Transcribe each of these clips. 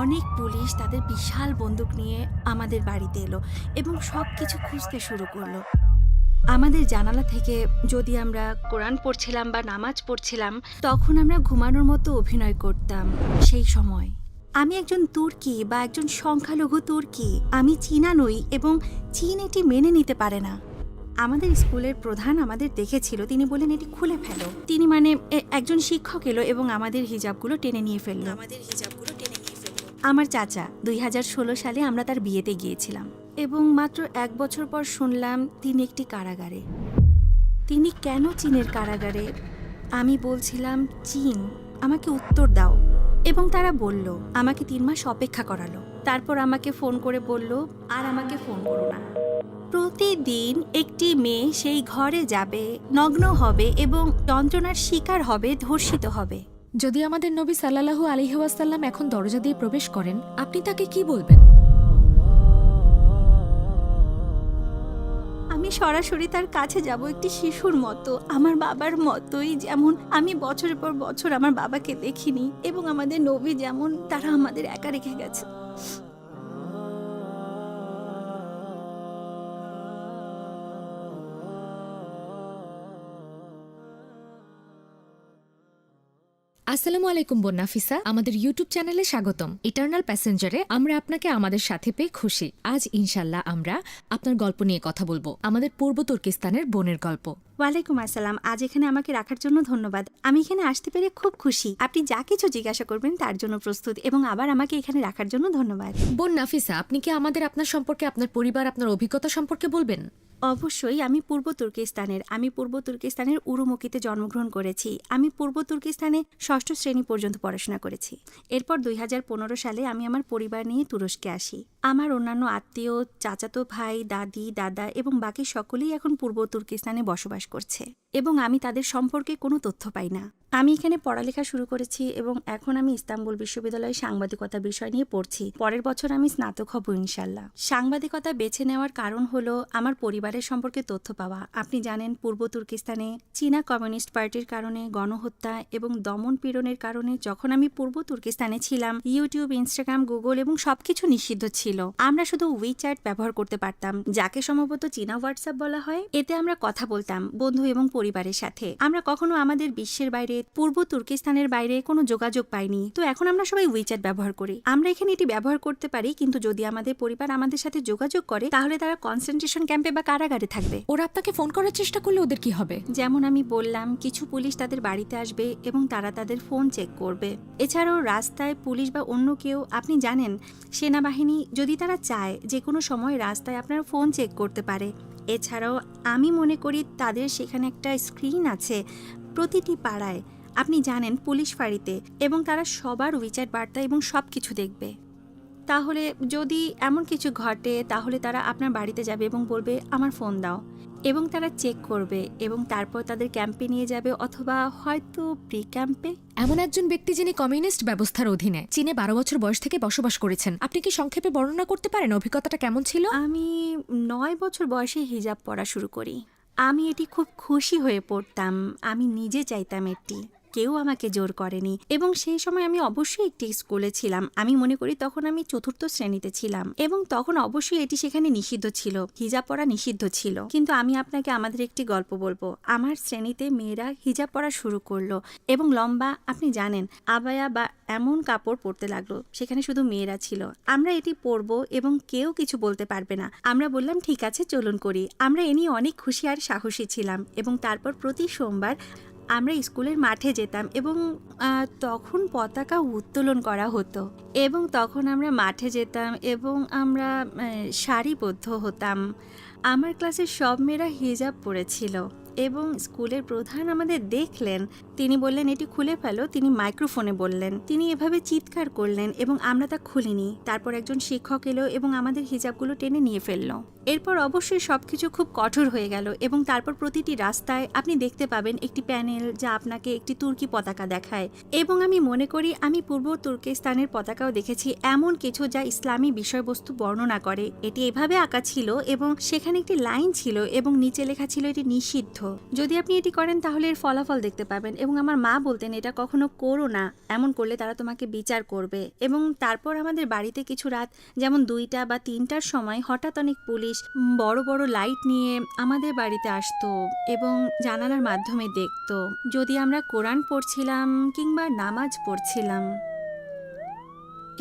অনেক পুলিশ তাদের বিশাল বন্দুক নিয়ে আমাদের বাড়িতে এলো এবং সব কিছু খুঁজতে শুরু করলো। আমাদের জানালা থেকে যদি আমরা কোরআন পড়ছিলাম বা নামাজ পড়ছিলাম, তখন আমরা ঘুমানোর মতো অভিনয় করতাম। সেই সময় আমি একজন তুর্কি বা একজন সংখ্যালঘু তুর্কি, আমি চীনা নই এবং চীন এটি মেনে নিতে পারে না। আমাদের স্কুলের প্রধান আমাদের দেখেছিল, তিনি বললেন এটি খুলে ফেলো। তিনি একজন শিক্ষক এলো এবং আমাদের হিজাবগুলো টেনে নিয়ে ফেললো। আমার চাচা 2016 সালে আমরা তার বিয়েতে গিয়েছিলাম এবং মাত্র 1 বছর পর শুনলাম তিনি একটি কারাগারে। তিনি কেন চীনের কারাগারে? আমি বলছিলাম চীন, আমাকে উত্তর দাও। এবং তারা বলল, আমাকে 3 মাস অপেক্ষা করালো। তারপর আমাকে ফোন করে বলল, আর আমাকে ফোন করো না। প্রতিদিন একটি মেয়ে সেই ঘরে যাবে, নগ্ন হবে এবং যন্ত্রণার শিকার হবে, ধর্ষিত হবে। যদি আমাদের নবী সাল্লাল্লাহু আলাইহি ওয়াসাল্লাম এখন দরজা দিয়ে প্রবেশ করেন, আপনি তাকে কি বলবেন? আমি সরাসরি তার কাছে যাব, একটি শিশুর মতো, আমার বাবার মতোই। যেমন আমি বছরের পর বছর আমার বাবাকে দেখিনি এবং আমাদের নবী যেমন তারা আমাদের একা রেখে গেছে। আসসালামু আলাইকুম বোন নাফিসা, আমাদের ইউটিউব চ্যানেলে স্বাগতম। ইটারনাল প্যাসেঞ্জারে আমরা আপনাকে আমাদের সাথে পেয়ে খুশি। আজ ইনশাল্লাহ আমরা আপনার গল্প নিয়ে কথা বলবো, আমাদের পূর্ব তুর্কিস্তানের বোনের গল্প। ওয়ালাইকুম আসসালাম। আজ এখানে আমাকে রাখার জন্য ধন্যবাদ। আমি এখানে আসতে পেরে খুব খুশি। আপনি যা কিছু জিজ্ঞাসা করবেন তার জন্য প্রস্তুত এবং আবার আমাকে এখানে রাখার জন্য ধন্যবাদ। বোন নাফিসা, আপনি কি আমাদের আপনার সম্পর্কে, আপনার পরিবার, আপনার অভিজ্ঞতা সম্পর্কে বলবেন? অবশ্যই। আমি পূর্ব তুর্কিস্তানের উরুমুকিতে জন্মগ্রহণ করেছি। আমি পূর্ব তুর্কিস্তানে 6ষ্ঠ শ্রেণী পর্যন্ত পড়াশোনা করেছি। এরপর 2015 সালে আমি আমার পরিবার নিয়ে তুরস্কে আসি। আমার অন্যান্য আত্মীয়, চাচাতো ভাই, দাদি, দাদা এবং বাকি সকলেই এখন পূর্ব তুর্কিস্তানে বসবাস করছে এবং আমি তাদের সম্পর্কে কোনো তথ্য পাই না। আমি এখানে পড়ালেখা শুরু করেছি এবং এখন আমি ইস্তাম্বুল বিশ্ববিদ্যালয়ে সাংবাদিকতা বিষয় নিয়ে পড়ছি। পরের বছর আমি স্নাতক হব ইনশাল্লাহ। সাংবাদিকতা বেছে নেওয়ার কারণ হলো আমার পরিবারের সম্পর্কে তথ্য পাওয়া। আপনি জানেন, পূর্ব তুর্কিস্তানে চীনা কমিউনিস্ট পার্টির কারণে গণহত্যা এবং দমন পীড়নের কারণে যখন আমি পূর্ব তুর্কিস্তানে ছিলাম, ইউটিউব, ইনস্টাগ্রাম, গুগল এবং সবকিছু নিষিদ্ধ ছিল। আমরা শুধু উইচ্যাট ব্যবহার করতে পারতাম, যাকে সম্ভবত চীনা হোয়াটসঅ্যাপ বলা হয়। এতে আমরা কথা বলতাম বন্ধু এবং পরিবারের সাথে। আমরা কখনো আমাদের বিশ্বের বাইরে, পূর্ব তুর্কিস্তানের বাইরে কোনো যোগাযোগ পাইনি। তো এখন আমরা সবাই উইচ্যাট ব্যবহার করি। আমরা এখানে এটি ব্যবহার করতে পারি, কিন্তু যদি আমাদের পরিবার আমাদের সাথে যোগাযোগ করে তাহলে তারা কনসেন্ট্রেশন ক্যাম্পে বা কারাগারে থাকবে। ওরা আপনাকে ফোন করার চেষ্টা করলে ওদের কি হবে? যেমন আমি বললাম, কিছু পুলিশ তাদের বাড়িতে আসবে এবং তারা তাদের ফোন চেক করবে। এছাড়াও রাস্তায় পুলিশ বা অন্য কেউ, আপনি জানেন সেনাবাহিনী যদি তারা চায় যে কোনো সময় রাস্তায় আপনার ফোন চেক করতে পারে। এছাড়াও আমি মনে করি তাদের সেখানে একটা স্ক্রিন আছে প্রতিটি পাড়ায়, আপনি জানেন, পুলিশ ফাঁড়িতে, এবং তারা সবার উইচ্যাট বার্তা এবং সব কিছু দেখবে। তাহলে যদি এমন কিছু ঘটে তাহলে তারা আপনার বাড়িতে যাবে এবং বলবে আমার ফোন দাও, এবং তারা চেক করবে এবং তারপর তাদের ক্যাম্পে নিয়ে যাবে অথবা হয়তো প্রি ক্যাম্পে। এমন একজন ব্যক্তি যিনি কমিউনিস্ট ব্যবস্থার অধীনে চীনে 12 বছর বয়স থেকে বসবাস করেছেন, আপনি কি সংক্ষেপে বর্ণনা করতে পারেন অভিজ্ঞতাটা কেমন ছিল? আমি 9 বছর বয়সে হিজাব পরা শুরু করি। আমি এটি খুব খুশি হয়ে পড়তাম। আমি নিজে চাইতাম এটি, কেউ আমাকে জোর করেনি। এবং সেই সময় আমি অবশ্যই একটি স্কুলে ছিলাম। আমি মনে করি তখন আমি 4র্থ শ্রেণীতে ছিলাম এবং তখন অবশ্যই এটি সেখানে নিষিদ্ধ ছিল, হিজাব পরা নিষিদ্ধ ছিল। কিন্তু আমি আপনাকে আমাদের একটি গল্প বলবো। আমার শ্রেণীতে মেয়েরা হিজাব পরা শুরু করলো এবং লম্বা, আপনি জানেন, আবায়া বা এমন কাপড় পরতে লাগলো। সেখানে শুধু মেয়েরা ছিল। আমরা এটি পরবো এবং কেউ কিছু বলতে পারবে না। আমরা বললাম ঠিক আছে, চলুন করি। আমরা এ নিয়ে অনেক খুশি আর সাহসী ছিলাম এবং তারপর প্রতি সোমবার আমরা স্কুলের মাঠে যেতাম এবং তখন পতাকা উত্তোলন করা হতো এবং তখন আমরা মাঠে যেতাম এবং আমরা সারিবদ্ধ হতাম। আমার ক্লাসের সব মেয়েরা হিজাব পরেছিল এবং স্কুলের প্রধান আমাদের দেখলেন। তিনি বললেন এটি খুলে ফেলো। তিনি মাইক্রোফোনে বললেন, তিনি এভাবে চিৎকার করলেন এবং আমরা তা খুলিনি। তারপর একজন শিক্ষক এলো এবং আমাদের হিজাবগুলো টেনে নিয়ে ফেললো এরপর অবশ্যই সবকিছু খুব কঠোর হয়ে গেল এবং তারপর প্রতিটি রাস্তায় আপনি দেখতে পাবেন একটি প্যানেল যা আপনাকে একটি তুর্কি পতাকা দেখায় এবং আমি মনে করি আমি পূর্ব তুর্কিস্তানের পতাকাও দেখেছি এমন কিছু যা ইসলামী বিষয়বস্তু বর্ণনা করে। এটি এভাবে আঁকা ছিল এবং সেখানে একটি লাইন ছিল এবং নিচে লেখা ছিল এটি নিষিদ্ধ। যদি আপনি এটি করেন তাহলে এর ফলাফল দেখতে পাবেন এবং আমার মা বলতেন এটা কখনো করো না, এমন করলে তারা তোমাকে বিচার করবে। এবং তারপর আমাদের বাড়িতে কিছু রাত যেমন 2টা বা 3টার সময় হঠাৎ অনেক পুলিশ বড় বড় লাইট নিয়ে আমাদের বাড়িতে আসতো এবং জানালার মাধ্যমে দেখতো যদি আমরা কোরআন পড়ছিলাম কিংবা নামাজ পড়ছিলাম,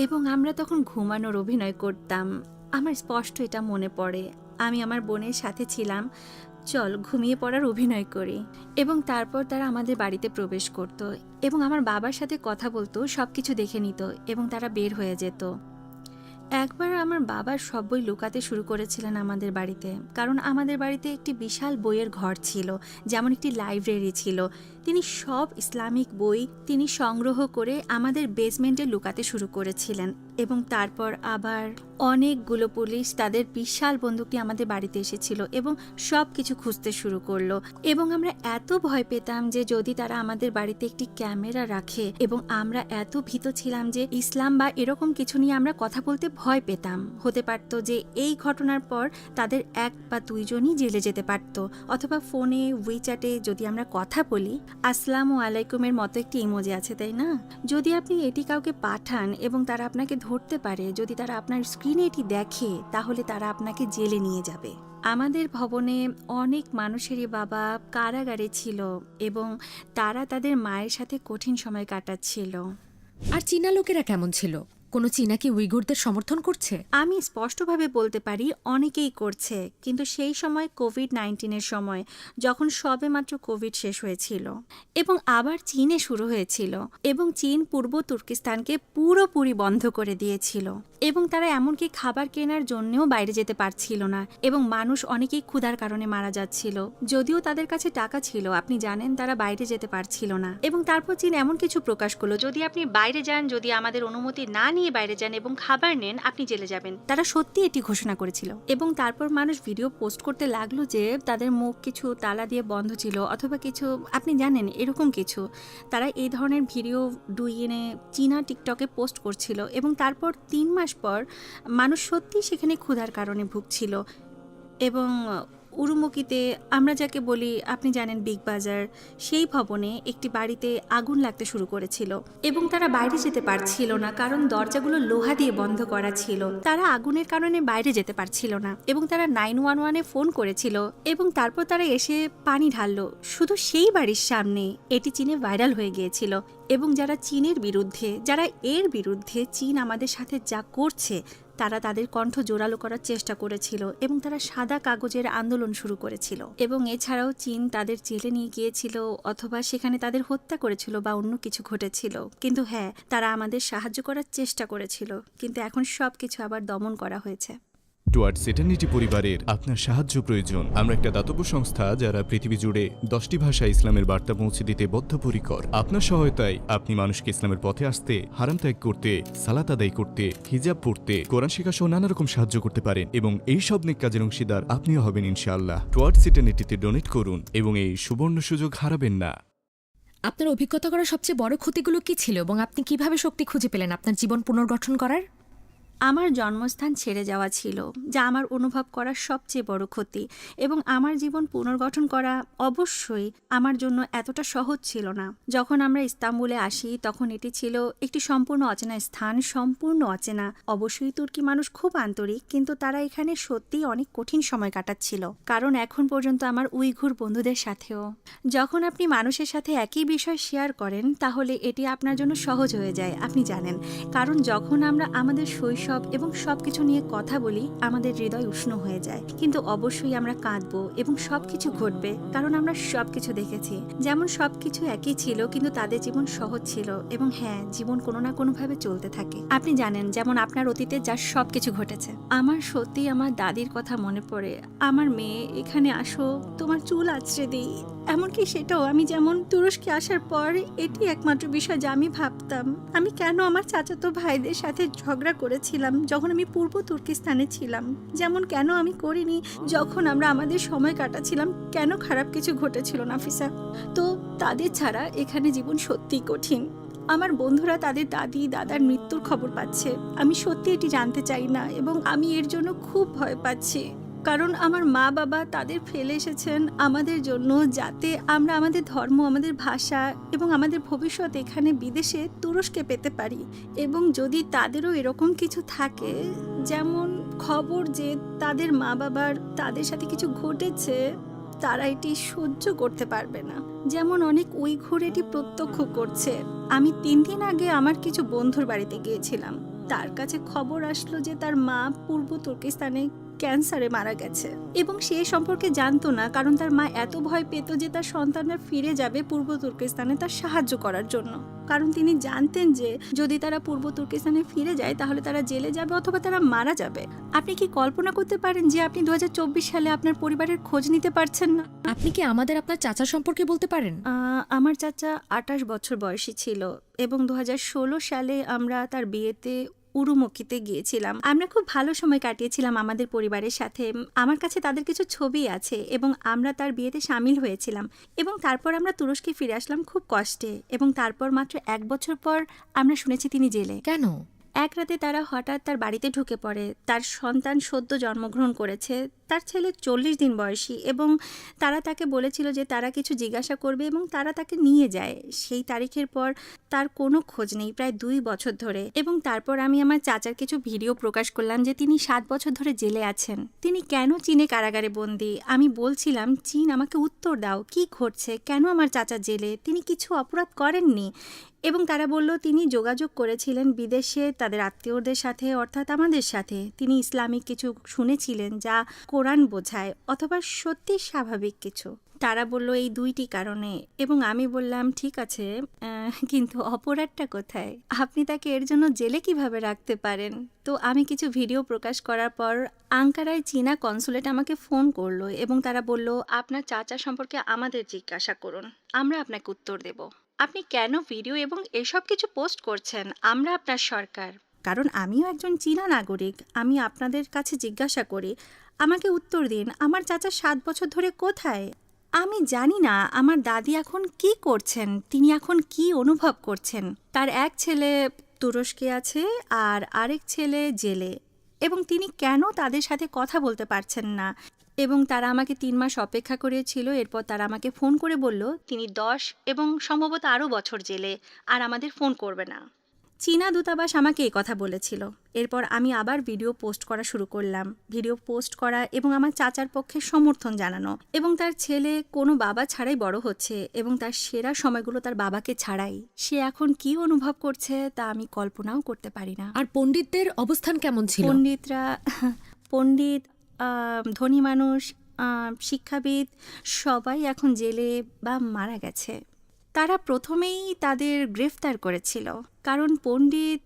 এবং আমরা তখন ঘুমানোর অভিনয় করতাম। আমার স্পষ্ট এটা মনে পড়ে, আমি আমার বোনের সাথে ছিলাম, চল ঘুমিয়ে পড়ার অভিনয় করি। এবং তারপর তারা আমাদের বাড়িতে প্রবেশ করত এবং আমার বাবার সাথে কথা বলতো, সব কিছু দেখে নিত এবং তারা বের হয়ে যেত। একবার আমার বাবার সব বই লুকাতে শুরু করেছিলেন আমাদের বাড়িতে, কারণ আমাদের বাড়িতে একটি বিশাল বইয়ের ঘর ছিল, যেমন একটি লাইব্রেরি ছিল। তিনি সব ইসলামিক বই তিনি সংগ্রহ করে আমাদের বেসমেন্টে লুকাতে শুরু করেছিলেন এবং তারপর আবার অনেকগুলো পুলিশ তাদের বিশাল বন্দুকটি আমাদের বাড়িতে এসেছিল এবং সব কিছু খুঁজতে শুরু করলো। এবং আমরা এত ভয় পেতাম যে যদি তারা আমাদের বাড়িতে একটি ক্যামেরা রাখে, এবং আমরা এত ভীত ছিলাম যে ইসলাম বা এরকম কিছু নিয়ে আমরা কথা বলতে ভয় পেতাম। হতে পারত যে এই ঘটনার পর তাদের 1 বা 2 জনই জেলে যেতে পারত, অথবা ফোনে উইচ্যাটে যদি আমরা কথা বলি আসসালামু আলাইকুমের মতো একটি ইমোজি আছে, তাই না? যদি আপনি এটি কাউকে পাঠান এবং তারা আপনাকে ধরতে পারে, যদি তারা আপনার স্ক্রিনে এটি দেখে, তাহলে তারা আপনাকে জেলে নিয়ে যাবে। আমাদের ভবনে অনেক মানুষেরই বাবা কারাগারে ছিল এবং তারা তাদের মায়ের সাথে কঠিন সময় কাটাচ্ছিল। আর চীনা লোকেরা কেমন ছিল? কোনো চীনা কি উইগুরদের সমর্থন করছে? আমি স্পষ্টভাবে বলতে পারি অনেকেই করছে, কিন্তু সেই সময় কোভিড-19-এর সময়, যখন সবেমাত্র কোভিড শেষ হয়েছিল এবং আবার চীনে শুরু হয়েছিল, এবং চীন পূর্ব তুর্কিস্তানকে পুরোপুরি বন্ধ করে দিয়েছিল এবং তারা এমনকি খাবার কেনার জন্যও বাইরে যেতে পারছিল না এবং মানুষ অনেকেই ক্ষুধার কারণে মারা যাচ্ছিল। যদিও তাদের কাছে টাকা ছিল, আপনি জানেন, তারা বাইরে যেতে পারছিল না। এবং তারপর চীন এমন কিছু প্রকাশ করলো, যদি আপনি বাইরে যান, যদি আমাদের অনুমতি না নিয়ে বাইরে যান এবং খাবার নেন, আপনি জেলে যাবেন। তারা সত্যি এটি ঘোষণা করেছিল এবং তারপর মানুষ ভিডিও পোস্ট করতে লাগলো যে তাদের মুখ কিছু তালা দিয়ে বন্ধ ছিল অথবা কিছু, আপনি জানেন, এরকম কিছু। তারা এই ধরনের ভিডিও এনে চীনা টিকটকে পোস্ট করছিল এবং তারপর 3 মাস পর মানুষ সত্যি সেখানে ক্ষুধার কারণে ভুগছিল। এবং উরুমুকিতে আমরা যাকে বলি, আপনি জানেন, বিগ বাজার, সেই ভবনে একটি বাড়িতে আগুন লাগতে শুরু করেছিল এবং তারা বাইরে যেতে পারছিল না, কারণ দরজাগুলো লোহা দিয়ে বন্ধ করা ছিল। তারা আগুনের কারণে বাইরে যেতে পারছিল না এবং তারা 911-এ ফোন করেছিল এবং তারপর তারা এসে পানি ঢাললো শুধু সেই বাড়ির সামনে। এটি চীনে ভাইরাল হয়ে গিয়েছিল এবং যারা চীনের বিরুদ্ধে, যারা এর বিরুদ্ধে চীন আমাদের সাথে যা করছে, তারা তাদের কণ্ঠ জোরালো করার চেষ্টা করেছিল এবং তারা সাদা কাগজের আন্দোলন শুরু করেছিল। এবং এছাড়াও চীন তাদের জেলে নিয়ে গিয়েছিল অথবা সেখানে তাদের হত্যা করেছিল বা অন্য কিছু ঘটেছিল। কিন্তু হ্যাঁ, তারা আমাদের সাহায্য করার চেষ্টা করেছিল, কিন্তু এখন সবকিছু আবার দমন করা হয়েছে। টুয়ার্ডস ইটারনিটি পরিবারের আপনার সাহায্য প্রয়োজন। আমরা একটা দাতব্য সংস্থা যারা পৃথিবী জুড়ে 10টি ভাষায় ইসলামের বার্তা পৌঁছে দিতে বদ্ধপরিকর। আপনার সহায়তায় আপনি মানুষকে ইসলামের পথে আসতে, হারাম ত্যাগ করতে, সালাত আদায় করতে, হিজাব পড়তে, কোরআন শেখা সহ নানা রকম সাহায্য করতে পারেন এবং এই সব নেক কাজের অংশীদার আপনিও হবেন ইনশাআল্লাহ। টুয়ার্ডস ইটারনিটিতে ডোনেট করুন এবং এই সুবর্ণ সুযোগ হারাবেন না। আপনার অভিজ্ঞতা করা সবচেয়ে বড় ক্ষতিগুলো কি ছিল এবং আপনি কিভাবে শক্তি খুঁজে পেলেন আপনার জীবন পুনর্গঠন করার? আমার জন্মস্থান ছেড়ে যাওয়া ছিল যা আমার অনুভব করার সবচেয়ে বড় ক্ষতি, এবং আমার জীবন পুনর্গঠন করা অবশ্যই আমার জন্য এতটা সহজ ছিল না। যখন আমরা ইস্তাম্বুলে আসি তখন এটি ছিল একটি সম্পূর্ণ অচেনা স্থান, সম্পূর্ণ অচেনা। অবশ্যই তুর্কি মানুষ খুব আন্তরিক, কিন্তু তারা এখানে সত্যিই অনেক কঠিন সময় কাটাচ্ছিল, কারণ এখন পর্যন্ত আমার উইঘুর বন্ধুদের সাথেও যখন আপনি মানুষের সাথে একই বিষয় শেয়ার করেন তাহলে এটি আপনার জন্য সহজ হয়ে যায়, আপনি জানেন। কারণ যখন আমরা আমাদের শৈশব এবং সবকিছু নিয়ে কথা বলি, আমাদের হৃদয় উষ্ণ হয়ে যায়। কিন্তু অবশ্যই আমরা কাঁদবো এবং সবকিছু ঘটবে, কারণ আমরা সবকিছু দেখেছি। যেমন সবকিছু একই ছিল কিন্তু তাদের জীবন সহজ ছিল, এবং হ্যাঁ, জীবন কোনো না কোনোভাবে চলতে থাকে। আপনি জানেন, যেমন আপনার অতীতে যা সবকিছু ঘটেছে। আমার সত্যি আমার দাদির কথা মনে পড়ে, আমার মেয়ে, এখানে আসো, তোমার চুল আঁচড়ে দিই। এমনকি সেটাও আমি যেমন তুরস্কে আসার পর এটি একমাত্র বিষয় যা আমি ভাবতাম, আমি কেন আমার চাচাতো ভাইদের সাথে ঝগড়া করেছিলাম যখন আমি পূর্ব তুর্কিস্তানে ছিলাম, যেমন কেন আমি করিনি যখন আমরা আমাদের সময় কাটাচ্ছিলাম, কেন খারাপ কিছু ঘটেছিল নাফিসা। তো তাদের ছাড়া এখানে জীবন সত্যিই কঠিন। আমার বন্ধুরা তাদের দাদি দাদার মৃত্যুর খবর পাচ্ছে, আমি সত্যি এটি জানতে চাই না এবং আমি এর জন্য খুব ভয় পাচ্ছি। কারণ আমার মা বাবা তাদের ফেলে এসেছেন আমাদের জন্য, যাতে আমরা আমাদের ধর্ম, আমাদের ভাষা এবং আমাদের ভবিষ্যৎ এখানে বিদেশে তুরস্কে পেতে পারি। এবং যদি তাদেরও এরকম কিছু থাকে, যেমন খবর যে তাদের মা বাবার তাদের সাথে কিছু ঘটেছে, তারা এটি সহ্য করতে পারবে না। যেমন অনেক উইঘুর এটি প্রত্যক্ষ করছে। আমি 3 দিন আগে আমার কিছু বন্ধুর বাড়িতে গিয়েছিলাম, তার কাছে খবর আসলো যে তার মা পূর্ব তুর্কিস্তানে ক্যান্সারে মারা গেছে এবং সে সম্পর্কে জানতো না, কারণ তার মা এত ভয় পেত যে তার সন্তানরা ফিরে যাবে পূর্ব তুর্কিস্তানে তার সাহায্য করার জন্য। কারণ তিনি জানতেন যে যদি তারা পূর্ব তুর্কিস্তানে ফিরে যায় তাহলে তারা জেলে যাবে অথবা তারা মারা যাবে। আপনি কি কল্পনা করতে পারেন যে আপনি 2024 সালে আপনার পরিবারের খোঁজ নিতে পারছেন না? আপনি কি আমাদের আপনার চাচার সম্পর্কে বলতে পারেন? আমার চাচা 28 বছর বয়সী ছিল এবং 2016 সালে আমরা তার বিয়েতে উরুমকিতে গিয়েছিলাম। আমরা খুব ভালো সময় কাটিয়েছিলাম আমাদের পরিবারের সাথে। আমার কাছে তাদের কিছু ছবি আছে এবং আমরা তার বিয়েতে সামিল হয়েছিলাম এবং তারপর আমরা তুরস্কে ফিরে আসলাম খুব কষ্টে এবং তারপর মাত্র 1 বছর পর আমরা শুনেছি তিনি জেলে। কেন? এক রাতে তারা হঠাৎ তার বাড়িতে ঢুকে পড়ে। তার সন্তান সদ্য জন্মগ্রহণ করেছে, তার ছেলে 40 দিন বয়সী, এবং তারা তাকে বলেছিল যে তারা কিছু জিজ্ঞাসা করবে এবং তারা তাকে নিয়ে যায়। সেই তারিখের পর তার কোনো খোঁজ নেই প্রায় 2 বছর ধরে। এবং তারপর আমি আমার চাচার কিছু ভিডিও প্রকাশ করলাম যে তিনি 7 বছর ধরে জেলে আছেন। তিনি কেন চীনে কারাগারে বন্দী? আমি বলছিলাম, চীন আমাকে উত্তর দাও, কি ঘটছে, কেন আমার চাচা জেলে, তিনি কিছু অপরাধ করেননি। এবং তারা বলল তিনি যোগাযোগ করেছিলেন বিদেশে তাদের আত্মীয়দের সাথে, অর্থাৎ আমাদের সাথে। তিনি ইসলামিক কিছু শুনেছিলেন যা কোরআন বোঝায় অথবা সত্যি স্বাভাবিক কিছু। তারা বলল এই 2টি কারণে। এবং আমি বললাম ঠিক আছে, কিন্তু অপরাধটা কোথায়? আপনি তাকে এর জন্য জেলে কিভাবে রাখতে পারেন? তো আমি কিছু ভিডিও প্রকাশ করার পর আঙ্কারায় চীনা কনসুলেট আমাকে ফোন করলো এবং তারা বলল আপনার চাচা সম্পর্কে আমাদের জিজ্ঞাসা করুন, আমরা আপনাকে উত্তর দেব। আপনি কেন ভিডিও এবং এসব কিছু পোস্ট করছেন? আমরা আপনার সরকার। কারণ আমিও একজন চীনা নাগরিক। আমি আপনাদের কাছে জিজ্ঞাসা করি, আমাকে উত্তর দিন, আমার চাচা 7 বছর ধরে কোথায়? আমি জানি না আমার দাদি এখন কি করছেন, তিনি এখন কি অনুভব করছেন। তার এক ছেলে তুরস্কে আছে আর আরেক ছেলে জেলে, এবং তিনি কেন তাদের সাথে কথা বলতে পারছেন না। এবং তারা আমাকে 3 মাস অপেক্ষা করিয়েছিল। এরপর তারা আমাকে ফোন করে বলল তিনি 10 এবং সম্ভবত আরও বছর জেলে, আর আমাদের ফোন করবে না। চীনা দূতাবাস আমাকে এই কথা বলেছিল। এরপর আমি আবার ভিডিও পোস্ট করা শুরু করলাম, ভিডিও পোস্ট করা এবং আমার চাচার পক্ষে সমর্থন জানানো। এবং তার ছেলে কোনো বাবা ছাড়াই বড় হচ্ছে এবং তার সেরা সময়গুলো তার বাবাকে ছাড়াই। সে এখন কি অনুভব করছে তা আমি কল্পনাও করতে পারি না। আর পণ্ডিতদের অবস্থান কেমন ছিল? পণ্ডিত, ধনী মানুষ, শিক্ষাবিদ সবাই এখন জেলে বা মারা গেছে। তারা প্রথমেই তাদের গ্রেফতার করেছিল, কারণ পণ্ডিত,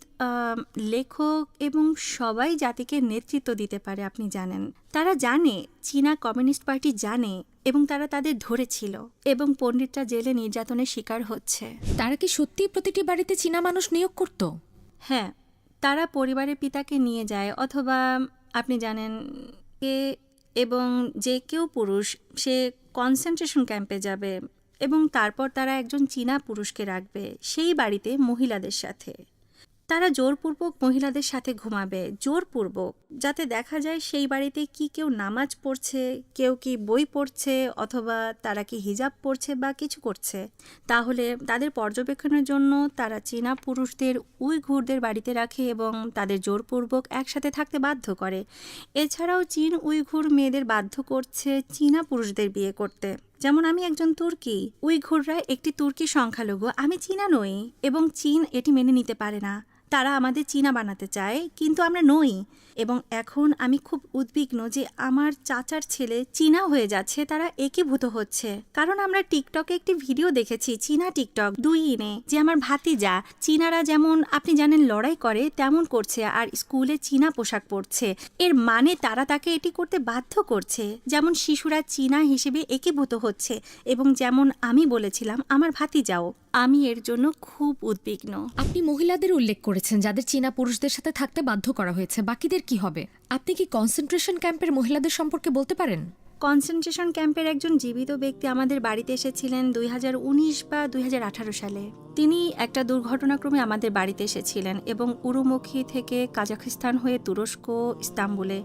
লেখক এবং সবাই জাতিকে নেতৃত্ব দিতে পারে, আপনি জানেন। তারা জানে, চীনা কমিউনিস্ট পার্টি জানে, এবং তারা তাদের ধরেছিল এবং পণ্ডিতরা জেলে নির্যাতনের শিকার হচ্ছে। তারা কি সত্যিই প্রতিটি বাড়িতে চীনা মানুষ নিয়োগ করত? হ্যাঁ, তারা পরিবারের পিতাকে নিয়ে যায়, অথবা আপনি জানেন কে, এবং যে কেউ পুরুষ সে কনসেন্ট্রেশন ক্যাম্পে যাবে এবং তারপর তারা একজন চীনা পুরুষকে রাখবে সেই বাড়িতে মহিলাদের সাথে। তারা জোরপূর্বক মহিলাদের সাথে ঘুমাবে, জোরপূর্বক, যাতে দেখা যায় সেই বাড়িতে কি কেউ নামাজ পড়ছে, কেউ কি বই পড়ছে, অথবা তারা কি হিজাব পড়ছে বা কিছু করছে। তাহলে তাদের পর্যবেক্ষণের জন্য তারা চীনা পুরুষদের উইঘুরদের বাড়িতে রাখে এবং তাদের জোরপূর্বক একসাথে থাকতে বাধ্য করে। এছাড়াও চীন উইঘুর মেয়েদের বাধ্য করছে চীনা পুরুষদের বিয়ে করতে। যেমন আমি একজন তুর্কি, উইঘুররা একটি তুর্কি সংখ্যালঘু, আমি চীনা নই এবং চীন এটি মেনে নিতে পারে না। তারা আমাদের চীনা বানাতে চায়, কিন্তু আমরা নই। এবং এখন আমি খুব উদ্বিগ্ন যে আমার চাচার ছেলে চীনা হয়ে যাচ্ছে, তারা একীভূত হচ্ছে। কারণ আমরা টিকটকে একটি ভিডিও দেখেছি, চীনা টিকটক 2 যে আমার ভাতিজা চীনারা যেমন আপনি জানেন লড়াই করে তেমন করছে আর স্কুলে চীনা পোশাক পরছে। এর মানে তারা তাকে এটি করতে বাধ্য করছে, যেমন শিশুরা চীনা হিসেবে একীভূত হচ্ছে। এবং যেমন আমি বলেছিলাম আমার ভাতিজাও। আমি এর জন্য খুব উদ্বিগ্ন। আপনি মহিলাদের উল্লেখ করেছেন যাদের চীনা পুরুষদের সাথে থাকতে বাধ্য করা হয়েছে, বাকিদের কি হবে? আপনি কি কনসেন্ট্রেশন ক্যাম্পের মহিলাদের সম্পর্কে বলতে পারেন? কনসেন্ট্রেশন ক্যাম্পের একজন জীবিত ব্যক্তি আমাদের বাড়িতে এসেছিলেন 2019 বা 2018 সালে। তিনি একটা দুর্ঘটনাক্রমে আমাদের বাড়িতে এসেছিলেন এবং উরুমুখী থেকে কাজাখস্তান হয়ে তুরস্ক, ইস্তাম্বুলে,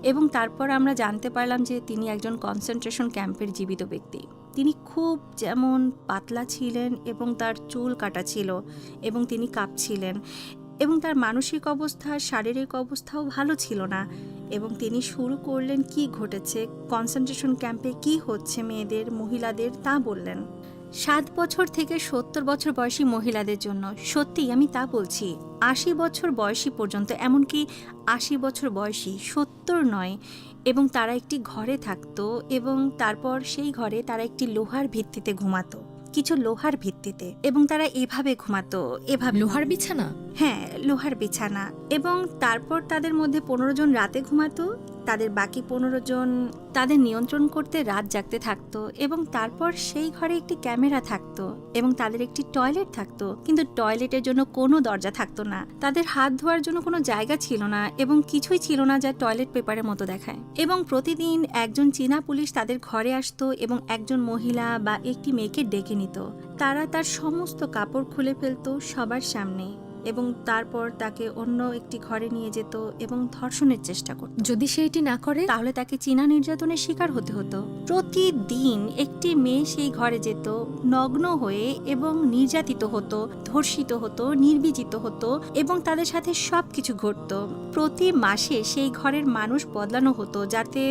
এবং তারপর আমরা জানতে পারলাম যে তিনি একজন কনসেন্ট্রেশন ক্যাম্পের জীবিত ব্যক্তি। তিনি খুব যেমন পাতলা ছিলেন এবং তার চুল কাটা ছিল এবং তিনি কাঁপছিলেন এবং তার মানসিক অবস্থা, শারীরিক অবস্থাও ভালো ছিল না। এবং তিনি শুরু করলেন কি ঘটেছে, কনসেন্ট্রেশন ক্যাম্পে কি হচ্ছে মেয়েদের, মহিলাদের, তা বললেন। 7 বছর থেকে 70 বছর বয়সী মহিলাদের জন্য, সত্যি আমি তা বলছি, 80 বছর বয়সী পর্যন্ত, এমনকি 80 বছর বয়সী, 70 নয়। এবং তারা একটি ঘরে থাকতো এবং তারপর সেই ঘরে তারা একটি লোহার ভিত্তিতে ঘুমাতো, কিছু লোহার ভিত্তিতে, এবং তারা এভাবে ঘুমাতো, এভাবে। লোহার বিছানা? হ্যাঁ, লোহার বিছানা। এবং তারপর তাদের মধ্যে 15 জন রাতে ঘুমাতো, তাদের বাকি 15 জন তাদের নিয়ন্ত্রণ করতে রাত জাগতে থাকতো। এবং তারপর সেই ঘরে একটি ক্যামেরা থাকতো এবং তাদের একটি টয়লেট থাকতো, কিন্তু টয়লেটের জন্য কোনো দরজা থাকতো না, তাদের হাত ধোয়ার জন্য কোনো জায়গা ছিল না এবং কিছুই ছিল না যা টয়লেট পেপারের মতো দেখায়। এবং প্রতিদিন একজন চীনা পুলিশ তাদের ঘরে আসতো এবং একজন মহিলা বা একটি মেয়েকে ডেকে নিত। তারা তার সমস্ত কাপড় খুলে ফেলতো সবার সামনে এবং তারপর তাকে অন্য একটি ঘরে নিয়ে যেত এবং ধর্ষণের চেষ্টা করত। যদি সে এটি না করে তাহলে তাকে চীনা নির্যাতনের শিকার হতে হতো। প্রতিদিন একটি মেয়ে সেই ঘরে যেত নগ্ন হয়ে এবং নির্যাতিত হতো, ধর্ষিত হতো, নির্বিজিত হতো এবং তাদের সাথে সবকিছু ঘটতো। প্রতি মাসে সেই ঘরের মানুষ বদলানো হতো, যাতে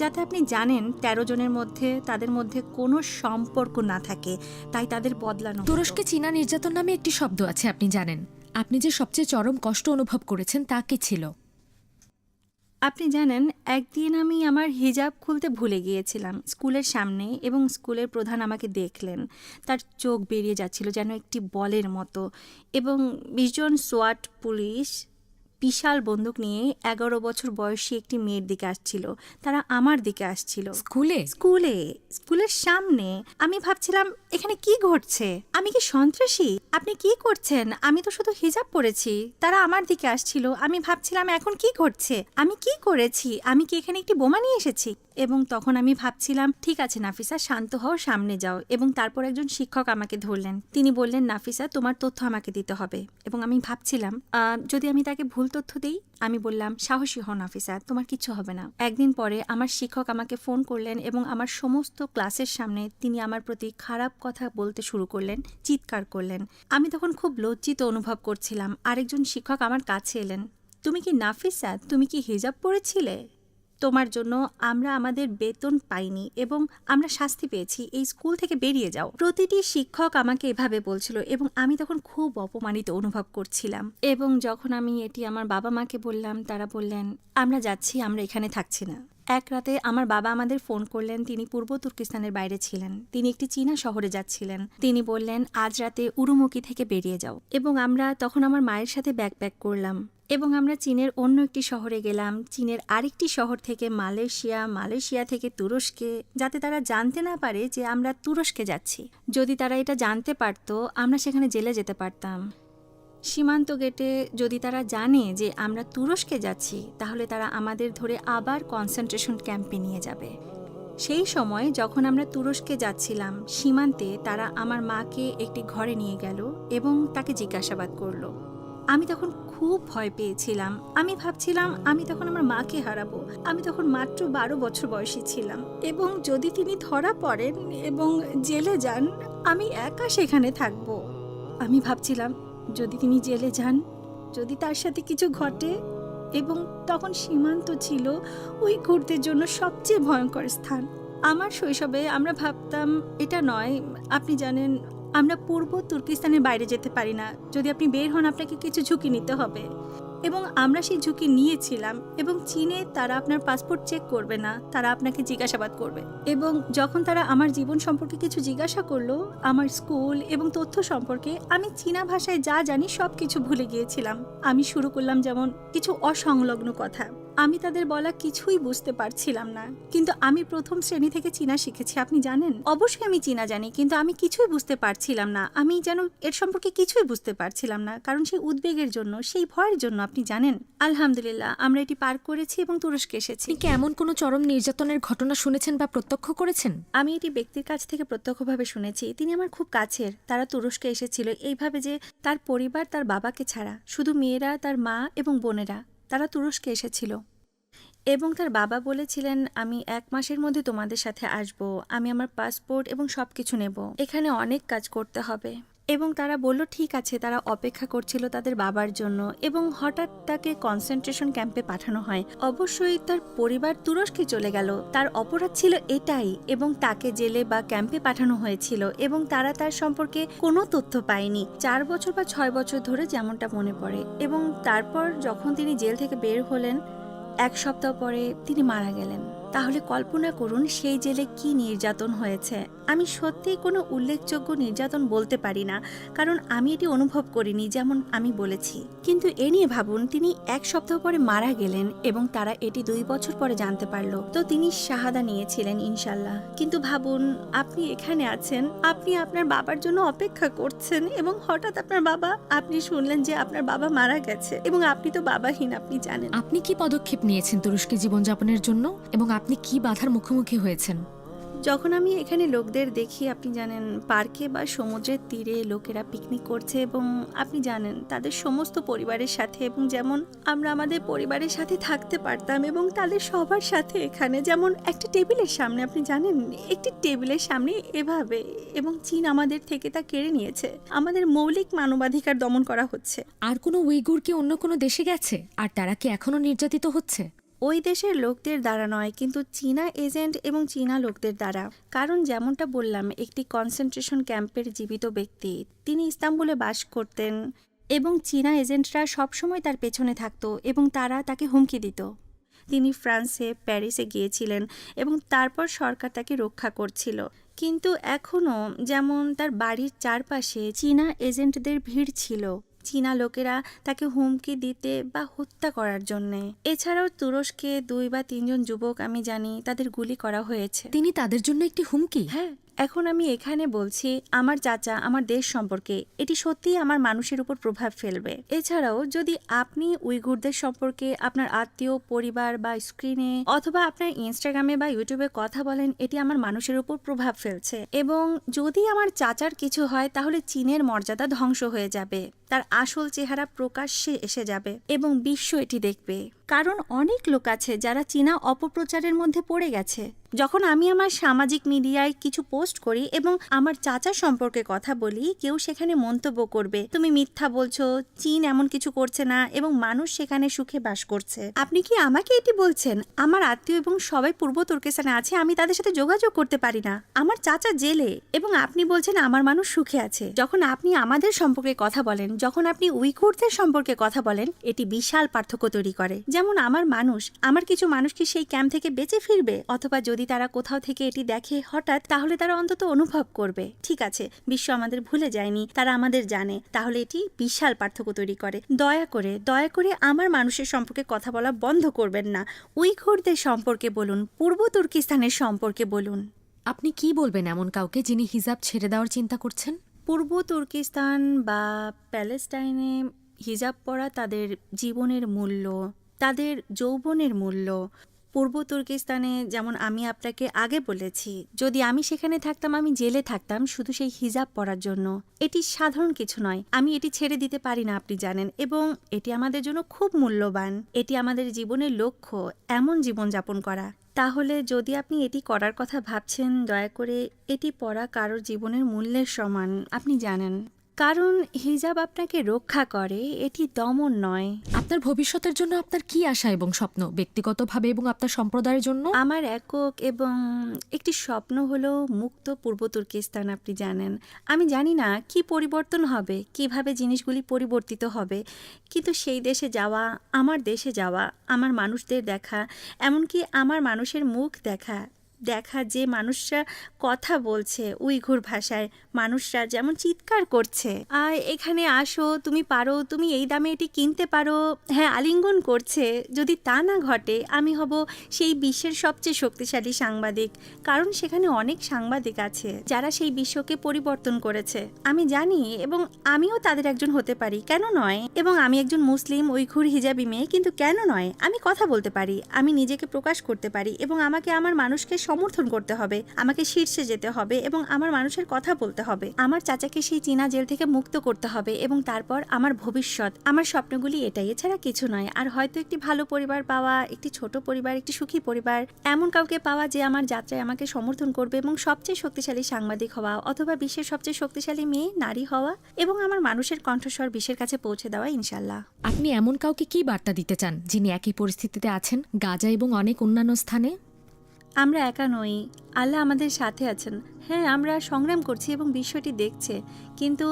যাতে আপনি জানেন 13 জনের মধ্যে তাদের মধ্যে কোনো সম্পর্ক না থাকে, তাই তাদের বদলানো হতো। তুরস্কে চীনা নির্যাতন নামে একটি শব্দ আছে, আপনি জানেন। আপনি যে সবচেয়ে চরম কষ্ট অনুভব করেছেন তা কি ছিল? আপনি জানেন, একদিন আমি আমার হিজাব খুলতে ভুলে গিয়েছিলাম স্কুলের সামনে এবং স্কুলের প্রধান আমাকে দেখলেন। তার চোখ বেরিয়ে যাচ্ছিল যেন একটি বলের মতো এবং 20 জন সোয়াট পুলিশ বিশাল বন্দুক নিয়ে 11 বছর বয়সী একটি মেয়ের দিকে আসছিল। তারা আমার দিকে আসছিল। স্কুলে? স্কুলের সামনে। আমি ভাবছিলাম এখানে কি ঘটছে, আমি কি সন্ত্রাসী? আপনি কি করছেন? আমি তো শুধু হিজাব পরেছি। তারা আমার দিকে আসছিল। আমি ভাবছিলাম এখন কি ঘটছে, আমি কি করেছি, আমি কি এখানে একটি বোমা নিয়ে এসেছি? এবং তখন আমি ভাবছিলাম ঠিক আছে নাফিসা, শান্ত হও, সামনে যাও। এবং তারপর একজন শিক্ষক আমাকে ধরলেন। তিনি বললেন, নাফিসা তোমার তথ্য আমাকে দিতে হবে। এবং আমি ভাবছিলাম যদি আমি তাকে ভুল তথ্য দিই। আমি বললাম, সাহসী হও নাফিসা, তোমার কিচ্ছু হবে না। একদিন পরে আমার শিক্ষক আমাকে ফোন করলেন এবং আমার সমস্ত ক্লাসের সামনে তিনি আমার প্রতি খারাপ কথা বলতে শুরু করলেন, চিৎকার করলেন। আমি তখন খুব লজ্জিত অনুভব করছিলাম। আরেকজন শিক্ষক আমার কাছে এলেন। তুমি কি নাফিসা, তুমি কি হিজাব পরেছিলে? তোমার জন্য আমরা আমাদের বেতন পাইনি এবং আমরা শাস্তি পেয়েছি, এই স্কুল থেকে বেরিয়ে যাও। প্রতিটি শিক্ষক আমাকে এভাবে বলছিল এবং আমি তখন খুব অপমানিত অনুভব করছিলাম। এবং যখন আমি এটি আমার বাবা মাকে বললাম, তারা বললেন, আমরা যাচ্ছি, আমরা এখানে থাকছি না। এক রাতে আমার বাবা আমাদের ফোন করলেন। তিনি পূর্ব তুর্কিস্তানের বাইরে ছিলেন, তিনি একটি চীনা শহরে যাচ্ছিলেন। তিনি বললেন, আজ রাতে উরুমুকি থেকে বেরিয়ে যাও। এবং আমরা তখন আমার মায়ের সাথে ব্যাকপ্যাক করলাম এবং আমরা চীনের অন্য একটি শহরে গেলাম, চীনের আরেকটি শহর থেকে মালয়েশিয়া থেকে তুরস্কে, যাতে তারা জানতে না পারে যে আমরা তুরস্কে যাচ্ছি। যদি তারা এটা জানতে পারত, আমরা সেখানে জেলে যেতে পারতাম। সীমান্ত গেটে যদি তারা জানে যে আমরা তুরস্কে যাচ্ছি, তাহলে তারা আমাদের ধরে আবার কনসেন্ট্রেশন ক্যাম্পে নিয়ে যাবে। সেই সময় যখন আমরা তুরস্কে যাচ্ছিলাম, সীমান্তে তারা আমার মাকে একটি ঘরে নিয়ে গেল এবং তাকে জিজ্ঞাসাবাদ করলো। আমি তখন খুব ভয় পেয়েছিলাম। আমি ভাবছিলাম আমি তখন আমার মাকে হারাবো। আমি তখন মাত্র 12 বছর বয়সী ছিলাম এবং যদি তিনি ধরা পড়েন এবং জেলে যান, আমি একা সেখানে থাকব। আমি ভাবছিলাম যদি তিনি জেলে যান, যদি তার সাথে কিছু ঘটে। এবং তখন সীমান্ত ছিল উইঘুরদের জন্য সবচেয়ে ভয়ঙ্কর স্থান। আমার শৈশবে আমরা ভাবতাম এটা নয়, আপনি জানেন, আমরা পূর্ব তুর্কিস্তানের বাইরে যেতে পারি না। যদি আপনি বের হন আপনাকে কিছু ঝুঁকি নিতে হবে, এবং আমরা সেই ঝুঁকি নিয়েছিলাম। এবং চীনে তারা আপনার পাসপোর্ট চেক করবে না, তারা আপনাকে জিজ্ঞাসাবাদ করবে। এবং যখন তারা আমার জীবন সম্পর্কে কিছু জিজ্ঞাসা করলো, আমার স্কুল এবং তথ্য সম্পর্কে, আমি চীনা ভাষায় যা জানি সব কিছু ভুলে গিয়েছিলাম। আমি শুরু করলাম যেমন কিছু অসংলগ্ন কথা। আমি তাদের বলা কিছুই বুঝতে পারছিলাম না। কিন্তু আমি প্রথম শ্রেণী থেকে চীনা শিখেছি, আপনি জানেন। অবশ্যই আমি চীনা জানি, কিন্তু আমি কিছুই বুঝতে পারছিলাম না। আমি যেন এর সম্পর্কে কিছুই বুঝতে পারছিলাম না, কারণ সেই উদ্বেগের জন্য, সেই ভয়ের জন্য, আপনি জানেন। আলহামদুলিল্লাহ আমরা এটি পার করেছি এবং তুরস্কে এসেছি। আপনি কি এমন কোনো চরম নির্যাতনের ঘটনা শুনেছেন বা প্রত্যক্ষ করেছেন? আমি এটি ব্যক্তির কাছ থেকে প্রত্যক্ষভাবে শুনেছি। তিনি আমার খুব কাছের। তারা তুরস্কে এসেছিল এইভাবে যে তার পরিবার তার বাবাকে ছাড়া, শুধু মেয়েরা, তার মা এবং বোনেরা, তারা তুরস্কে এসেছিল। এবং তার বাবা বলেছিলেন, আমি 1 মাসের মধ্যে তোমাদের সাথে আসব, আমি আমার পাসপোর্ট এবং সব কিছু নেব, এখানে অনেক কাজ করতে হবে। এবং তারা বলল ঠিক আছে। তারা অপেক্ষা করছিল তাদের বাবার জন্য। এবং হঠাৎ তাকে কনসেন্ট্রেশন ক্যাম্পে পাঠানো হয়। অবশ্যই তার পরিবার তুরস্কে চলে গেল, তার অপরাধ ছিল এটাই। এবং তাকে জেলে বা ক্যাম্পে পাঠানো হয়েছিল এবং তারা তার সম্পর্কে কোনো তথ্য পায়নি 4 বছর বা 6 বছর ধরে, যেমনটা মনে পড়ে। এবং তারপর যখন তিনি জেল থেকে বের হলেন, 1 সপ্তাহ পরে তিনি মারা গেলেন। তাহলে কল্পনা করুন সেই জেলে কি নির্যাতন হয়েছে। আমি সত্যিই কোনো উল্লেখযোগ্য নির্যাতন বলতে পারি না, কারণ আমি এটি অনুভব করিনি, যেমন আমি বলেছি। কিন্তু এ নিয়ে ভাবুন, তিনি 1 সপ্তাহ পরে মারা গেলেন এবং তারা এটি 2 বছর পরে জানতে পারলো। তো তিনি শাহাদা নিয়েছিলেন ইনশাল্লাহ। কিন্তু ভাবুন, আপনি এখানে আছেন, আপনি আপনার বাবার জন্য অপেক্ষা করছেন এবং হঠাৎ আপনার বাবা, আপনি শুনলেন যে আপনার বাবা মারা গেছে এবং আপনি তো বাবাহীন, আপনি জানেন। আপনি কি পদক্ষেপ নিয়েছেন তুরস্কে জীবনযাপনের জন্য এবং আপনি কি বাধার মুখোমুখি হয়েছেন? যখন আমি এখানে লোকদের দেখি, আপনি জানেন, পার্কে বা সমুদ্রের তীরে লোকেরা পিকনিক করছে এবং আপনি জানেন তাদের সমস্ত পরিবারের সাথে, এবং যেমন আমরা আমাদের পরিবারের সাথে থাকতে পারতাম এবং তাদের সবার সাথে এখানে, যেমন একটা টেবিলের সামনে, আপনি জানেন, একটি টেবিলের সামনে এভাবে। এবং চীন আমাদের থেকে তা কেড়ে নিয়েছে। আমাদের মৌলিক মানবাধিকার দমন করা হচ্ছে। আর কোনো উইগুর কি অন্য কোনো দেশে গেছে আর তারা কি এখনো নির্যাতিত হচ্ছে? ওই দেশের লোকদের দ্বারা নয়, কিন্তু চীনা এজেন্ট এবং চীনা লোকদের দ্বারা। কারণ যেমনটা বললাম, একটি কনসেন্ট্রেশন ক্যাম্পের জীবিত ব্যক্তি, তিনি ইস্তাম্বুলে বাস করতেন এবং চীনা এজেন্টরা সবসময় তার পেছনে থাকতো এবং তারা তাকে হুমকি দিত। তিনি ফ্রান্সে, প্যারিসে গিয়েছিলেন এবং তারপর সরকার তাকে রক্ষা করছিল। কিন্তু এখনও যেমন তার বাড়ির চারপাশে চীনা এজেন্টদের ভিড় ছিল, চীনা লোকেরা তাকে হুমকি দিতে বা হত্যা করার জন্যে। এছাড়াও তুরস্কে 2 বা 3 জন যুবক আমি জানি তাদের গুলি করা হয়েছে। তিনি তাদের জন্য একটি হুমকি? হ্যাঁ, এখন আমি এখানে বলছি আমার চাচা, আমার দেশ সম্পর্কে, এটি সত্যিই আমার মানুষের উপর প্রভাব ফেলবে। এছাড়াও যদি আপনি উইগুরদের সম্পর্কে আপনার আত্মীয়, পরিবার বা স্ক্রিনে অথবা আপনার ইনস্টাগ্রামে বা ইউটিউবে কথা বলেন, এটি আমার মানুষের উপর প্রভাব ফেলছে। এবং যদি আমার চাচার কিছু হয়, তাহলে চীনের মর্যাদা ধ্বংস হয়ে যাবে, তার আসল চেহারা প্রকাশ্যে এসে যাবে এবং বিশ্ব এটি দেখবে। কারণ অনেক লোক আছে যারা চীনা অপপ্রচারের মধ্যে পড়ে গেছে। যখন আমি আমার সামাজিক মিডিয়ায় কিছু পোস্ট করি এবং আমার চাচা সম্পর্কে কথা বলি, কেউ সেখানে মন্তব্য করবে, তুমি মিথ্যা বলছো, চীন এমন কিছু করছে না এবং মানুষ সেখানে সুখে বাস করছে। আপনি কি আমাকে এটি বলছেন? আমার আত্মীয় এবং সবাই পূর্ব তুর্কিস্তানে আছে, আমি তাদের সাথে যোগাযোগ করতে পারি না। আমার চাচা জেলে এবং আপনি বলছেন আমার মানুষ সুখে আছে। যখন আপনি আমাদের সম্পর্কে কথা বলেন, যখন আপনি উইগুরদের সম্পর্কে কথা বলেন, এটি বিশাল পার্থক্য তৈরি করে। যেমন আমার কিছু মানুষ কি সেই ক্যাম্প থেকে বেঁচে ফিরবে? অথবা যদি তারা কোথাও থেকে এটি দেখে হঠাৎ, তাহলে তারা অন্তত অনুভব করবে ঠিক আছে, বিশ্ব আমাদের ভুলে যায়নি, তারা আমাদের জানে। তাহলে এটি বিশাল পার্থক্য তৈরি করে। দয়া করে আমার মানুষের সম্পর্কে কথা বলা বন্ধ করবেন না। উইগুরদের সম্পর্কে বলুন, পূর্ব তুর্কিস্তানের সম্পর্কে বলুন। আপনি কি বলবেন এমন কাউকে যিনি হিজাব ছেড়ে দেওয়ার চিন্তা করছেন? পূর্ব তুর্কিস্তান বা প্যালেস্টাইনে হিজাব পরা তাদের জীবনের মূল্য, তাদের যৌবনের মূল্য। পূর্ব তুর্কিস্তানে, যেমন আমি আপনাকে আগে বলেছি, যদি আমি সেখানে থাকতাম, আমি জেলে থাকতাম শুধু সেই হিজাব পরার জন্য। এটি সাধারণ কিছু নয়, আমি এটি ছেড়ে দিতে পারি না, আপনি জানেন। এবং এটি আমাদের জন্য খুব মূল্যবান। এটি আমাদের জীবনের লক্ষ্য, এমন জীবনযাপন করা। তাহলে যদি আপনি এটি করার কথা ভাবছেন, দয়া করে এটি পড়া কারোর জীবনের মূল্যের সমান, আপনি জানেন। কারণ হিজাব আপনাকে রক্ষা করে, এটি দমন নয়। আপনার ভবিষ্যতের জন্য আপনার কি আশা এবং স্বপ্ন, ব্যক্তিগতভাবে এবং আপনার সম্প্রদায়ের জন্য? আমার একক এবং একটি স্বপ্ন হলো মুক্ত পূর্ব তুর্কিস্তান। আপনি জানেন, আমি জানি না কি পরিবর্তন হবে, কিভাবে জিনিসগুলি পরিবর্তিত হবে, কিন্তু সেই দেশে যাওয়া, আমার দেশে যাওয়া, আমার মানুষদের দেখা, এমনকি আমার মানুষের মুখ দেখা যে মানুষরা কথা বলছে উইঘুর ভাষায়, মানুষরা যেমন চিৎকার করছে, এখানে আসো, তুমি পারো, তুমি এই দামে এটি কিনতে পারো, হ্যাঁ, আলিঙ্গন করছে। যদি তা না ঘটে, আমি হব সেই বিশ্বের সবচেয়ে শক্তিশালী সাংবাদিক, কারণ সেখানে অনেক সাংবাদিক আছে যারা সেই বিশ্বকে পরিবর্তন করেছে। আমি জানি এবং আমিও তাদের একজন হতে পারি, কেন নয়? এবং আমি একজন মুসলিম উইঘুর হিজাবি মেয়ে, কিন্তু কেন নয়? আমি কথা বলতে পারি, আমি নিজেকে প্রকাশ করতে পারি, এবং আমাকে আমার মানুষকে সমর্থন করতে হবে, আমাকে শীর্ষে যেতে হবে এবং আমার মানুষের কথা বলতে হবে। আমার চাচাকে সেই চীনা জেল থেকে মুক্ত করতে হবে এবং তারপর আমার ভবিষ্যৎ, আমার স্বপ্নগুলি এটাই, এছাড়া কিছু নয়। আর হয়তো একটি ভালো পরিবার পাওয়া, একটি ছোট পরিবার, একটি সুখী পরিবার, এমন কাউকে পাওয়া যে আমার যাত্রায় আমাকে সমর্থন করবে, এবং সবচেয়ে শক্তিশালী সাংবাদিক হওয়া, অথবা বিশ্বের সবচেয়ে শক্তিশালী মেয়ে নারী হওয়া, এবং আমার মানুষের কণ্ঠস্বর বিশ্বের কাছে পৌঁছে দেওয়া, ইনশাল্লাহ। আপনি এমন কাউকে কি বার্তা দিতে চান যিনি একই পরিস্থিতিতে আছেন, গাজা এবং অনেক অন্যান্য স্থানে? আমরা একা নই, আল্লাহ আমাদের সাথে আছেন। হ্যাঁ, আমরা সংগ্রাম করছি এবং বিশ্বটি দেখছে, কিন্তু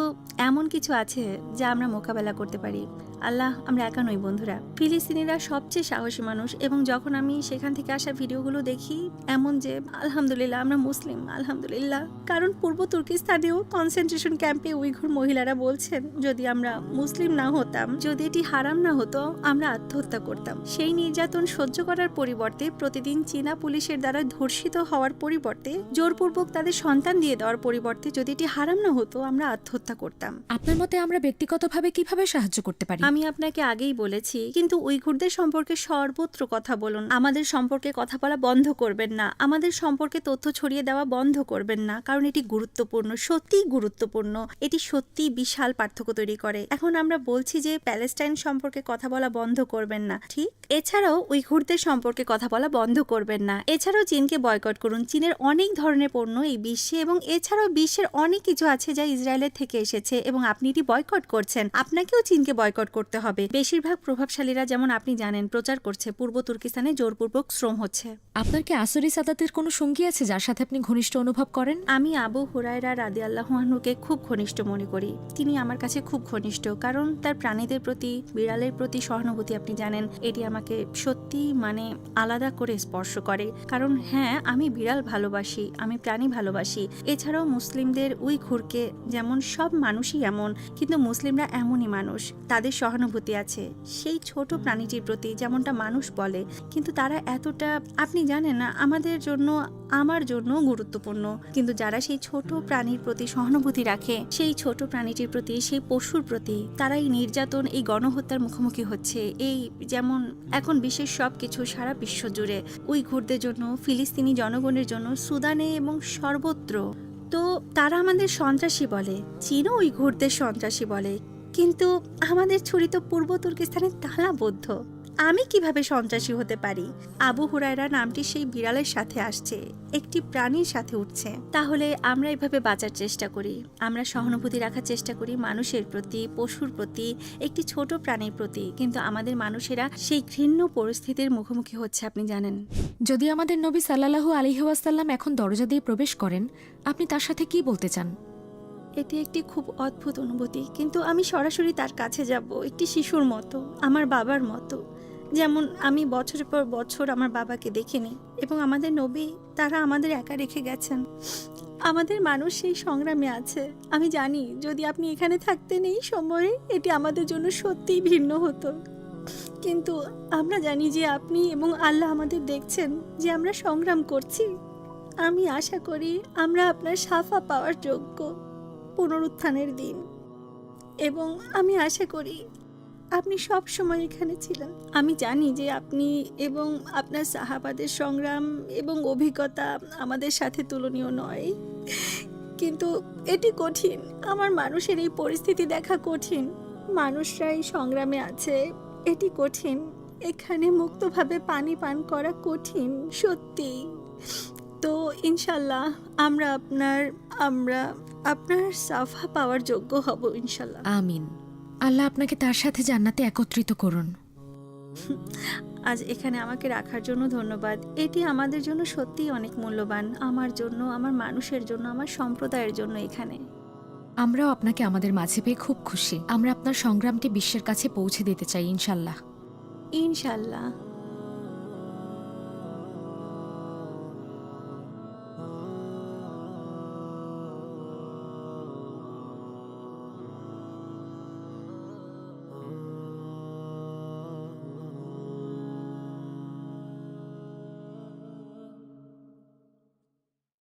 এমন কিছু আছে যা আমরা মোকাবেলা করতে পারি। আল্লাহ, আমরা একা নই বন্ধুরা। ফিলিস্তিনিরা সবচেয়ে সাহসী মানুষ, এবং যখন আমি সেখান থেকে আসা ভিডিওগুলো দেখি, এমন যে আলহামদুলিল্লাহ আমরা মুসলিম, আলহামদুলিল্লাহ। কারণ পূর্ব তুর্কিস্তানেও কনসেন্ট্রেশন ক্যাম্পে উইঘুর মহিলারা বলছেন, যদি আমরা মুসলিম না হতাম, যদি এটি হারাম না হতো, আমরা আত্মহত্যা করতাম। সেই নির্যাতন সহ্য করার পরিবর্তে, প্রতিদিন চীনা পুলিশের দ্বারা ধর্ষিত হওয়ার পরিবর্তে, জোরপূর্বক তাদের সন্তান দিয়ে দেওয়ার পরিবর্তে, যদি এটি হারাম না হতো, আমরা আত্মহত্যা করতাম। আপনার মতে আমরা ব্যক্তিগতভাবে কিভাবে সাহায্য করতে পারি? আমি আপনাকে আগেই বলেছি, কিন্তু উইঘুরদের সম্পর্কে সর্বত্র কথা বলুন। আমাদের সম্পর্কে কথা বলা বন্ধ করবেন না, আমাদের সম্পর্কে তথ্য ছড়িয়ে দেওয়া বন্ধ করবেন না, কারণ এটি গুরুত্বপূর্ণ, সত্যিই গুরুত্বপূর্ণ। এটি সত্যিই বিশাল পার্থক্য তৈরি করে। এখন আমরা বলছি যে প্যালেস্টাইন সম্পর্কে কথা বলা বন্ধ করবেন না, ঠিক? এছাড়াও উইঘুরদের সম্পর্কে কথা বলা বন্ধ করবেন না। এছাড়াও চীনকে বয়কট করুন। চীনের অনেক ধরনের পণ্য এই বিশ্বে, এবং এছাড়াও বিশ্বের অনেক কিছু আছে যা ইসরায়েলের থেকে এসেছে, এবং আপনি এটি বয়কট করছেন। আপনাকেও চীনকে বয়কট করতে হবে। বেশিরভাগ প্রভাবশালীরা, যেমন আপনি জানেন, প্রচার করছে পূর্ব তুর্কিস্তানে জোরপূর্বক শ্রম হচ্ছে। আপনার কি আসরি সাদাতের কোনো সঙ্গী আছে যার সাথে আপনি ঘনিষ্ঠ অনুভব করেন? আমি আবু হুরায়রা রাদিয়াল্লাহু আনহুকে খুব ঘনিষ্ঠ মনে করি। তিনি আমার কাছে খুব ঘনিষ্ঠ, কারণ তার প্রাণীদের প্রতি, বিড়ালের প্রতি সহানুভূতি, আপনি জানেন, এটি আমাকে সত্যি আলাদা করে স্পর্শ করে। কারণ হ্যাঁ, আমি বিড়াল ভালোবাসি, আমি প্রাণী ভালোবাসি। এছাড়াও মুসলিমদের উইঘুরকে, যেমন সব মানুষই এমন, কিন্তু মুসলিমরা এমনই মানুষ, তাদের সহানুভূতি আছে সেই ছোট প্রাণীটির প্রতি, যেমনটা মানুষ বলে, কিন্তু তারা এতটা, আপনি জানেন না, আমাদের জন্য, আমার জন্য গুরুত্বপূর্ণ। কিন্তু যারা সেই ছোট প্রাণীর প্রতি সহানুভূতি রাখে, সেই ছোট প্রাণীটির প্রতি, সেই পশুর প্রতি, তারা এই নির্যাতন, এই গণহত্যার মুখোমুখি হচ্ছে। এই যেমন এখন বিশ্বের সবকিছু, সারা বিশ্ব জুড়ে উইঘুরদের জন্য, ফিলিস্তিনি জনগণের জন্য, সুদানে এবং সর্বত্র। তো তারা আমাদের সন্ত্রাসী বলে, চীনও উইঘুরদের সন্ত্রাসী বলে, কিন্তু আমাদের ছড়ি তো পূর্ব তুর্কিস্তানে তালাবদ্ধ। আমি কিভাবে সন্ত্রাসী হতে পারি? আবু হুরায়রা নামটি সেই বিড়ালের সাথে আসছে, একটি প্রাণীর সাথে উঠছে। তাহলে আমরা এভাবে বাঁচার চেষ্টা করি, আমরা সহানুভূতি রাখার চেষ্টা করি মানুষের প্রতি, পশুর প্রতি, একটি ছোট প্রাণীর প্রতি, কিন্তু আমাদের মানুষেরা সেই ঘৃণ্য পরিস্থিতির মুখোমুখি হচ্ছে, আপনি জানেন। যদি আমাদের নবী সাল্লাল্লাহু আলাইহি ওয়াসাল্লাম এখন দরজা দিয়ে প্রবেশ করেন, আপনি তার সাথে কি বলতে চান? এটি একটি খুব অদ্ভুত অনুভূতি, কিন্তু আমি সরাসরি তার কাছে যাব, একটি শিশুর মতো, আমার বাবার মতো। যেমন আমি বছরের পর বছর আমার বাবাকে দেখিনি, এবং আমাদের নবী, তারা আমাদের একা রেখে গেছেন। আমাদের মানুষ সেই সংগ্রামে আছে। আমি জানি যদি আপনি এখানে থাকতেন এই সময়ে, এটি আমাদের জন্য সত্যিই ভিন্ন হতো, কিন্তু আমরা জানি যে আপনি এবং আল্লাহ আমাদের দেখছেন, যে আমরা সংগ্রাম করছি। আমি আশা করি আমরা আপনার শাফা পাওয়ার যোগ্য পুনরুত্থানের দিন, এবং আমি আশা করি আপনি সব সময় এখানে ছিলেন। আমি জানি যে আপনি এবং আপনার সাহাবাদের সংগ্রাম এবং অভিজ্ঞতা আমাদের সাথে তুলনীয় নয়, কিন্তু এটি কঠিন। আমার মানুষের এই পরিস্থিতি দেখা কঠিন, মানুষরা এই সংগ্রামে আছে, এটি কঠিন। এখানে মুক্তভাবে পানি পান করা কঠিন, সত্যি। তো ইনশাল্লাহ আমরা আপনার সাফা পাওয়ার যোগ্য হব ইনশাল্লাহ। আমিন। আল্লাহ আপনাকে তার সাথে জান্নাতে একত্রিত করুন। আজ এখানে আমাকে রাখার জন্য ধন্যবাদ। এটি আমাদের জন্য সত্যিই অনেক মূল্যবান, আমার জন্য, আমার মানুষের জন্য, আমার সম্প্রদায়ের জন্য। এখানে আমরাও আপনাকে আমাদের মাঝে পেয়ে খুব খুশি। আমরা আপনার সংগ্রামটি বিশ্বের কাছে পৌঁছে দিতে চাই ইনশাল্লাহ। ইনশাল্লাহ।